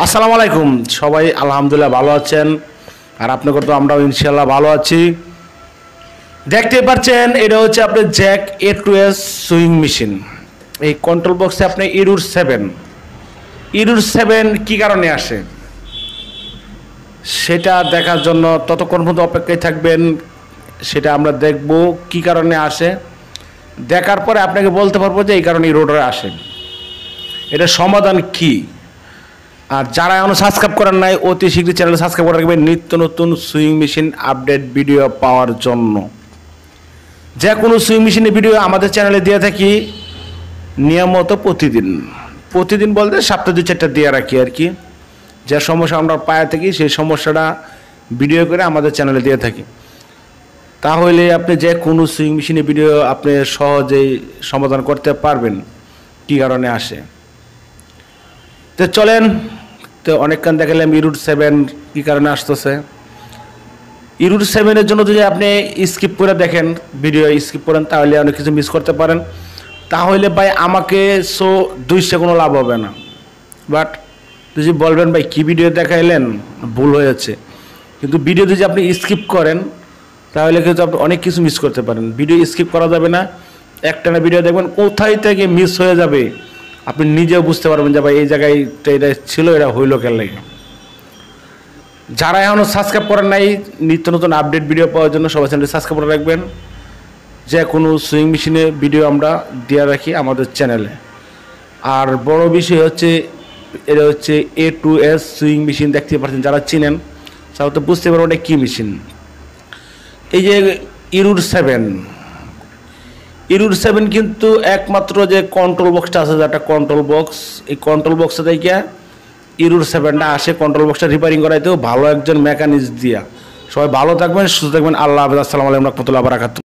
আসসালামু আলাইকুম। সবাই আলহামদুলিল্লাহ ভালো আছেন, আর আপনাদের তো আমরাও ইনশাআল্লাহ ভালো আছি। দেখতে পাচ্ছেন এটা হচ্ছে আপনার জ্যাক A2S সুইং মেশিন। এই কন্ট্রোল বক্সে আপনি ইরুর 7 কি কারণে আসে সেটা দেখার জন্য ততক্ষণ পর্যন্ত অপেক্ষায় থাকবেন। সেটা আমরা দেখব কি কারণে আসে, দেখার পরে আপনাকে বলতে পারবো যে এই কারণে ইরোডার আসে, এটা সমাধান কি। আর যারা এখনো সাবস্ক্রাইব করেন নাই অতি শীঘ্রই চ্যানেল সাবস্ক্রাইব করে রাখবেন নিত্য নতুন সুইং মেশিন আপডেট ভিডিও পাওয়ার জন্য। যে কোনো সুইং মেশিনের ভিডিও আমাদের চ্যানেলে দিয়ে থাকি নিয়মিত প্রতিদিন বলতে সপ্তাহে 2-4টা দিয়ে রাখি আর কি। যে সমস্যা আমরা পায়ে থাকি সেই সমস্যাটা ভিডিও করে আমাদের চ্যানেলে দিয়ে থাকি। তাহলে আপনি যে কোনো সুইং মেশিনের ভিডিও আপনি সহজেই সমাধান করতে পারবেন কী কারণে আসে। তো চলেন, তো অনেকক্ষণ দেখালাম ইরুড 7 কী কারণে আসতেছে। ইরুড 7-এর জন্য যদি আপনি স্কিপ করে দেখেন, ভিডিও স্কিপ করেন, তাহলে অনেক কিছু মিস করতে পারেন। তাহলে ভাই আমাকে 2 সেকেন্ডও লাভ হবে না। বাট যদি বলবেন ভাই কী ভিডিও দেখাইলেন, ভুল হয়েছে, কিন্তু ভিডিও যদি আপনি স্কিপ করেন তাহলে কিন্তু আপনি অনেক কিছু মিস করতে পারেন। ভিডিও স্কিপ করা যাবে না, একটানা ভিডিও দেখবেন, কোথায় থেকে মিস হয়ে যাবে আপনি নিজেও বুঝতে পারবেন যে ভাই এই জায়গায় এটা ছিল, এটা হইল কেন লাগে। যারা এখনও সাবস্ক্রাইব করেন নাই নিত্য নতুন আপডেট ভিডিও পাওয়ার জন্য সবাই চ্যানেলটি সাবস্ক্রাইব করে রাখবেন। যে কোনো সুইং মেশিনে ভিডিও আমরা দিয়ে রাখি আমাদের চ্যানেলে। আর বড় বিষয় হচ্ছে এটা হচ্ছে A2S সুইং মেশিন। দেখতে পাচ্ছেন, যারা চিনেন তারা তো বুঝতে পারবেন এটা কী মেশিন। এই যে ইরুড 7 কিন্তু একমাত্র যে কন্ট্রোল বক্সটা আছে, যেটা কন্ট্রোল বক্স, এই কন্ট্রোল বক্সটা থেকে ইরুড 7টা আসে। কন্ট্রোল বক্সটা রিপেয়ারিং করাইতেও ভালো একজন মেকানিক্স দিয়া। সবাই ভালো থাকবেন, সুস্থ থাকবেন। আল্লাহ হাফেজ। আসসালামু আলাইকুম ওয়া রাহমাতুল্লাহি ওয়া বারাকাতুহু।